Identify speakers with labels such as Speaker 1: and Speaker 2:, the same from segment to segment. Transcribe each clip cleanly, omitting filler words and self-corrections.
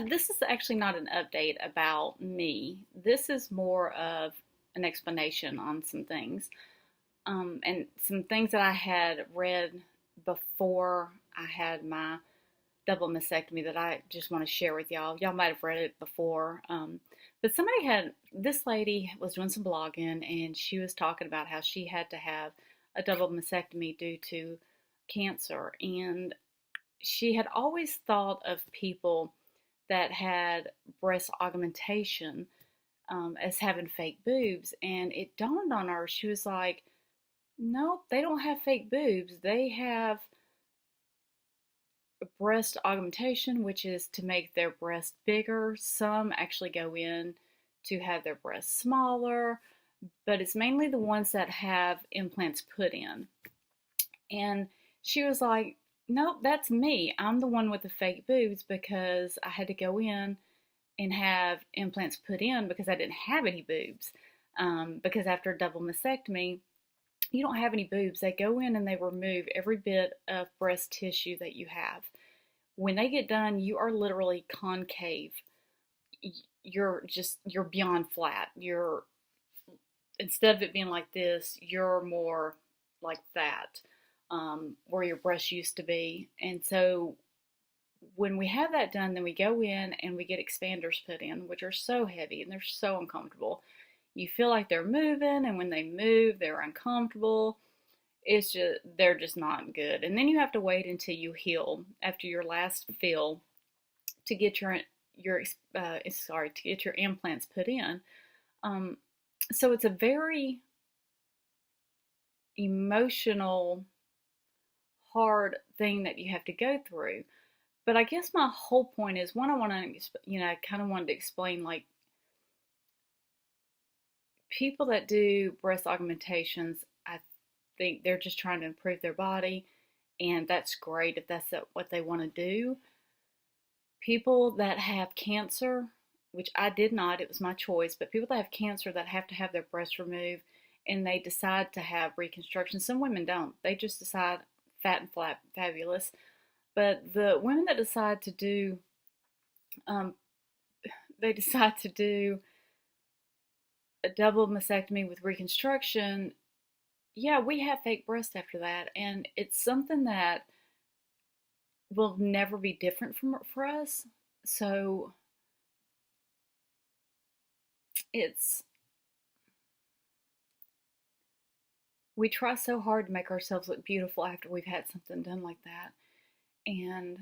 Speaker 1: this is actually not an update about me. This is more of an explanation on some things. And some things that I had read before I had my double mastectomy that I just want to share with y'all. Y'all might have read it before. But this lady was doing some blogging and she was talking about how she had to have a double mastectomy due to cancer. And she had always thought of people that had breast augmentation as having fake boobs. And it dawned on her, she was like, nope, they don't have fake boobs. They have breast augmentation, which is to make their breast bigger. Some actually go in to have their breasts smaller, but it's mainly the ones that have implants put in. And she was like, nope, that's me. I'm the one with the fake boobs because I had to go in and have implants put in because I didn't have any boobs. Because after a double mastectomy, you don't have any boobs. They go in and they remove every bit of breast tissue that you have. When they get done, you are literally concave. You're beyond flat. Instead of it being like this, you're more like that, where your breast used to be. And so when we have that done, then we go in and we get expanders put in, which are so heavy and they're so uncomfortable. You feel like they're moving, and when they move, they're uncomfortable. They're just not good. And then you have to wait until you heal after your last fill to get to get your implants put in. So it's a very emotional, hard thing that you have to go through. But I guess my whole point is, one, I want to, I kind of wanted to explain, like, people that do breast augmentations, I think they're just trying to improve their body, and that's great if that's what they want to do. People that have cancer, which I did not, it was my choice, but people that have cancer that have to have their breasts removed and they decide to have reconstruction, some women don't. They just decide fat and flat, fabulous. But the women that decide to do, um, they decide to do a double mastectomy with reconstruction, yeah, we have fake breasts after that, and it's something that will never be different for us. So it's we try so hard to make ourselves look beautiful after we've had something done like that, and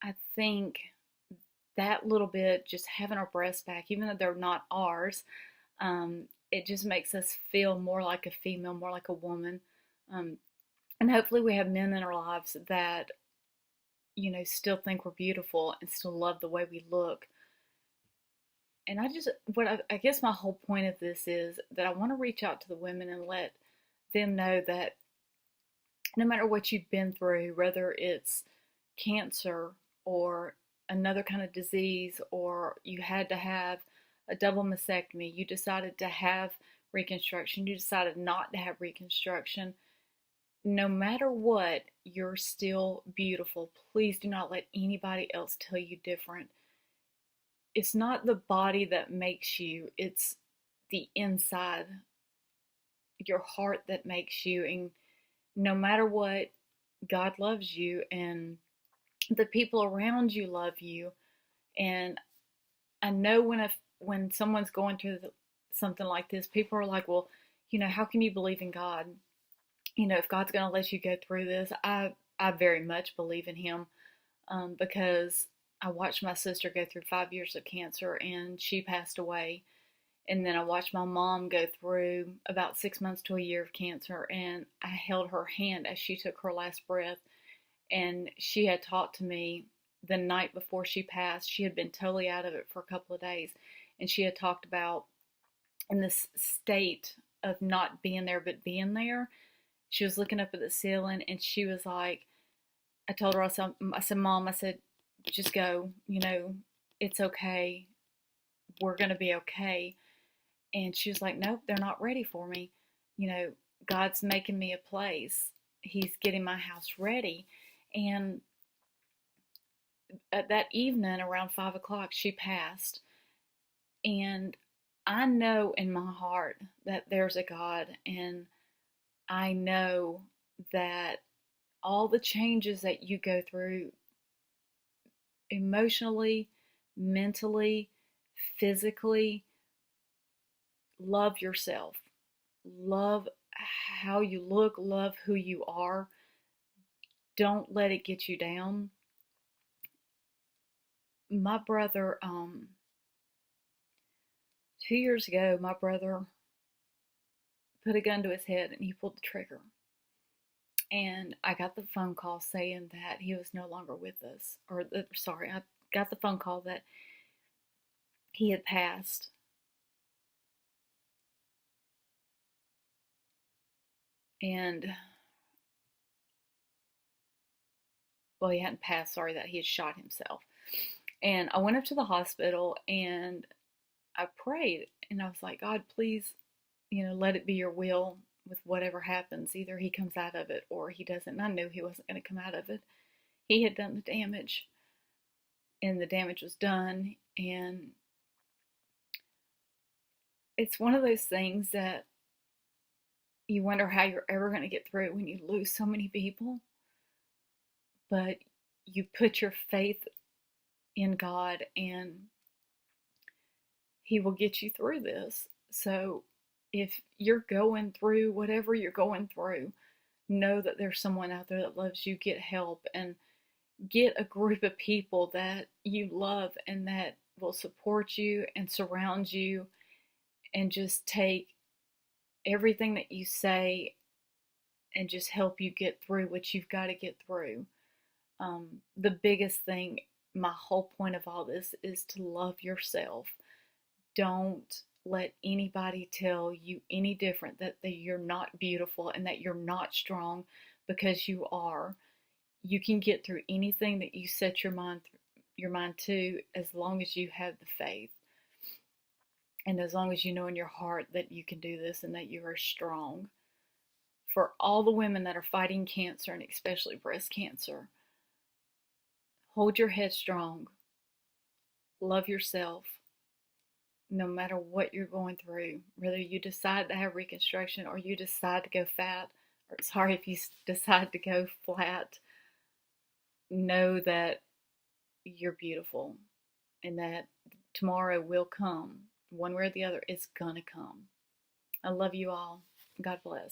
Speaker 1: I think that little bit, just having our breasts back, even though they're not ours, it just makes us feel more like a female, more like a woman. Um, and hopefully we have men in our lives that, still think we're beautiful and still love the way we look. And I guess my whole point of this is that I want to reach out to the women and let them know that no matter what you've been through, whether it's cancer or another kind of disease, or you had to have a double mastectomy, you decided to have reconstruction, you decided not to have reconstruction, no matter what, you're still beautiful. Please do not let anybody else tell you different. It's not the body that makes you, it's the inside, your heart that makes you. And no matter what, God loves you, and the people around you love you. And I know when someone's going through something like this, people are like, well, how can you believe in God? If God's going to let you go through this, I very much believe in Him, because I watched my sister go through 5 years of cancer and she passed away. And then I watched my mom go through about 6 months to a year of cancer, and I held her hand as she took her last breath. And she had talked to me the night before she passed. She had been totally out of it for a couple of days. And she had talked about, in this state of not being there but being there, she was looking up at the ceiling and she was like, I told her, I said, Mom, I said, just go, it's okay. We're going to be okay. And she was like, nope, they're not ready for me. God's making me a place. He's getting my house ready. And at that evening around 5 o'clock, she passed. And I know in my heart that there's a God, and I know that all the changes that you go through emotionally, mentally, physically, love yourself. Love how you look, love who you are. Don't let it get you down. My brother, 2 years ago, my brother put a gun to his head and he pulled the trigger. And I got the phone call saying that he was no longer with us. Sorry, I got the phone call that he had passed. And, well, he hadn't passed, sorry, that he had shot himself. And I went up to the hospital and I prayed and I was like, God, please, let it be your will with whatever happens. Either he comes out of it or he doesn't. And I knew he wasn't going to come out of it. He had done the damage and the damage was done. And it's one of those things that you wonder how you're ever going to get through it when you lose so many people. But you put your faith in God and he will get you through this. So if you're going through whatever you're going through, know that there's someone out there that loves you. Get help and get a group of people that you love and that will support you and surround you and just take everything that you say and just help you get through what you've got to get through. The biggest thing, my whole point of all this is to love yourself. Don't let anybody tell you any different, that you're not beautiful and that you're not strong, because you are. You can get through anything that you set your mind to, as long as you have the faith and as long as you know in your heart that you can do this and that you are strong. For all the women that are fighting cancer, and especially breast cancer, hold your head strong. Love yourself. No matter what you're going through, whether you decide to have reconstruction or you decide to go fat, or sorry, if you decide to go flat, know that you're beautiful and that tomorrow will come. One way or the other, it's gonna come. I love you all. God bless.